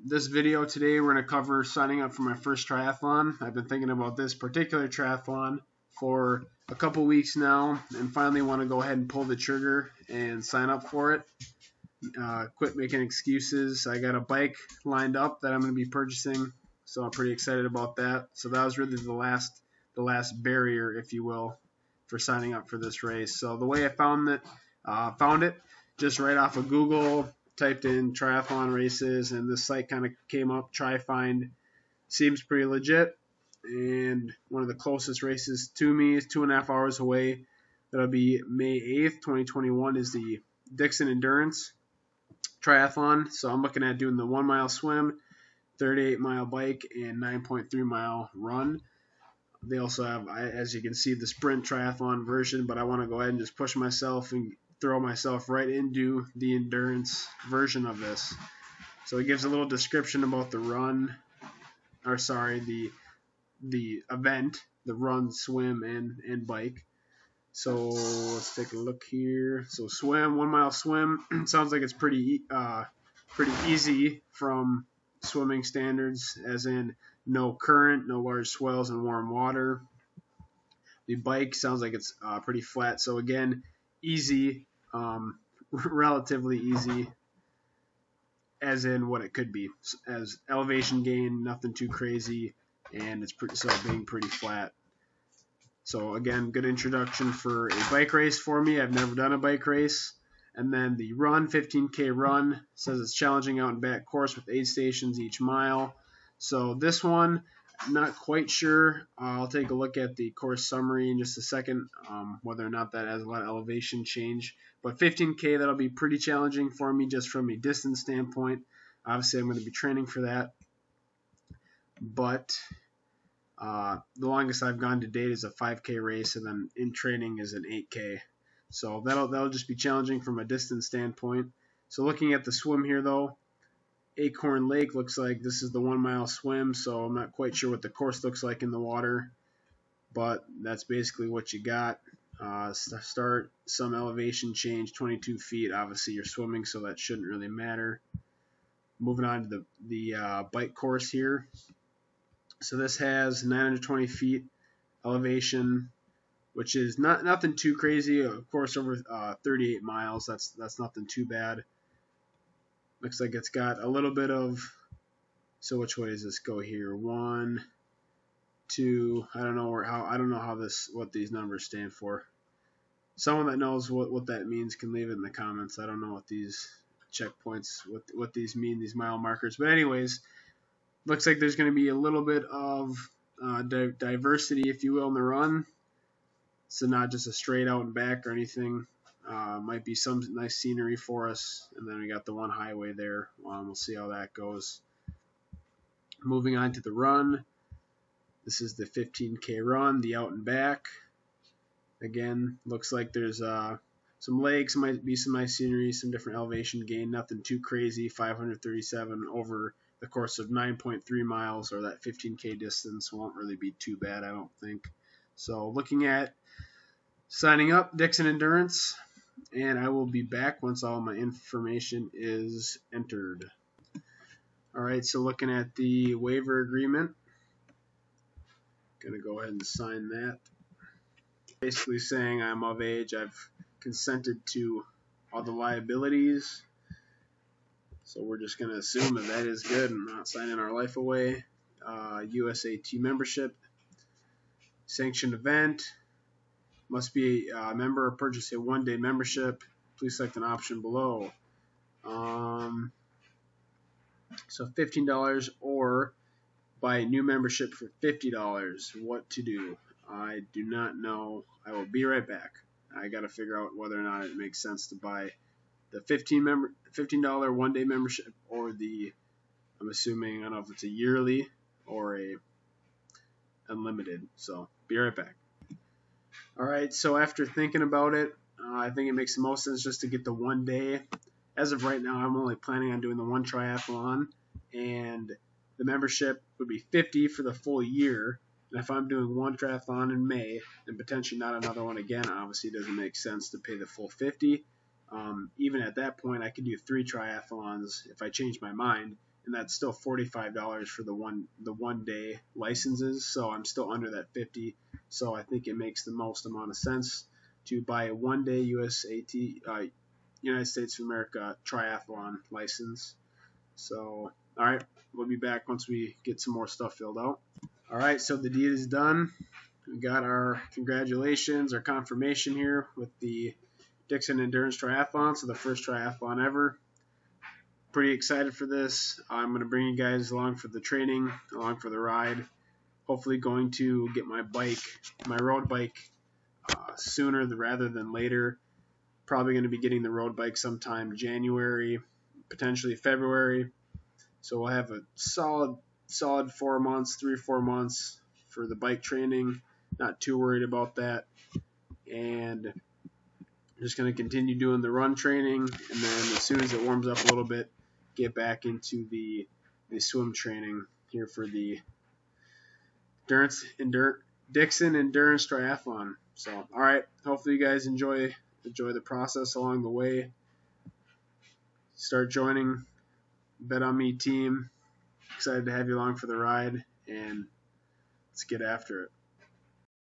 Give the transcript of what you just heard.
This video today, we're going to cover signing up for my first triathlon. I've been thinking about this particular triathlon for a couple weeks now and finally want to go ahead and pull the trigger and sign up for it. Quit making excuses. I got a bike lined up that I'm going to be purchasing, so I'm pretty excited about that. So that was really the last barrier, if you will, for signing up for this race. So the way I found it just right off of Google, typed in triathlon races, and this site kind of came up. TriFind seems pretty legit, and one of the closest races to me is 2.5 hours away. That'll be May 8th, 2021, is the Dickson Endurance Triathlon. So I'm looking at doing the 1 mile swim, 38-mile bike, and 9.3-mile run. They also have, as you can see, the sprint triathlon version, but I want to go ahead and just push myself and throw myself right into the endurance version of this. So it gives a little description about the event, the run, swim, and bike. So let's take a look here. So swim, 1 mile swim. Sounds like it's pretty easy from swimming standards, as in no current, no large swells, and warm water. The bike sounds like it's pretty flat. So again, easy, relatively easy, as in what it could be. As elevation gain, nothing too crazy, and it's being pretty flat. So again, good introduction for a bike race for me. I've never done a bike race. And then the run, 15K run, says it's challenging out and back course with 8 stations each mile. So this one, I'm not quite sure. I'll take a look at the course summary in just a second, whether or not that has a lot of elevation change. But 15K, that'll be pretty challenging for me just from a distance standpoint. Obviously, I'm going to be training for that. But the longest I've gone to date is a 5K race, and then in training is an 8K. So that'll just be challenging from a distance standpoint. So looking at the swim here, though, Acorn Lake looks like this is the 1 mile swim, so I'm not quite sure what the course looks like in the water, but that's basically what you got. Start, some elevation change, 22 feet. Obviously, you're swimming, so that shouldn't really matter. Moving on to the bike course here. So this has 920 feet elevation, which is nothing too crazy. Of course, over 38 miles, that's nothing too bad. Looks like it's got a little bit of, so which way does this go here? 1, 2, I don't know what these numbers stand for. Someone that knows what that means can leave it in the comments. I don't know what these checkpoints, what these mean, these mile markers. But anyways, looks like there's going to be a little bit of diversity, if you will, in the run. So not just a straight out and back or anything. Might be some nice scenery for us. And then we got the one highway there. We'll see how that goes. Moving on to the run. This is the 15K run, the out and back. Again, looks like there's some lakes, might be some nice scenery, some different elevation gain. Nothing too crazy. 537 over the course of 9.3 miles, or that 15K distance won't really be too bad, I don't think. So looking at signing up, Dickson Endurance, and I will be back once all my information is entered. All right, so looking at the waiver agreement, going to go ahead and sign that. Basically saying I'm of age, I've consented to all the liabilities. So we're just going to assume that is good and not signing our life away. USAT membership, sanctioned event, must be a member or purchase a 1-day membership. Please select an option below. So $15 or buy a new membership for $50. What to do? I do not know. I will be right back. I got to figure out whether or not it makes sense to buy the $15 1-day membership or I'm assuming, I don't know if it's a yearly or a unlimited. So be right back. All right, so after thinking about it, I think it makes the most sense just to get the 1 day. As of right now, I'm only planning on doing the one triathlon, and the membership would be $50 for the full year. And if I'm doing one triathlon in May and potentially not another one again, obviously it doesn't make sense to pay the full $50. Even at that point, I could do 3 triathlons if I change my mind and that's still $45 for the one day licenses. So I'm still under that 50. So I think it makes the most amount of sense to buy a 1 day USAT United States of America triathlon license. So all right, we'll be back once we get some more stuff filled out. All right, so the deed is done. We got our congratulations, our confirmation here with the Dickson Endurance Triathlon, so the first triathlon ever. Pretty excited for this. I'm going to bring you guys along for the training, along for the ride. Hopefully going to get my road bike, sooner rather than later. Probably going to be getting the road bike sometime January, potentially February. So we'll have a solid 4 months, 3 or 4 months for the bike training. Not too worried about that. And just going to continue doing the run training, and then as soon as it warms up a little bit, get back into the swim training here for the Dickson Endurance Triathlon. So, all right, hopefully you guys enjoy the process along the way. Start joining Bet On Me team. Excited to have you along for the ride, and let's get after it.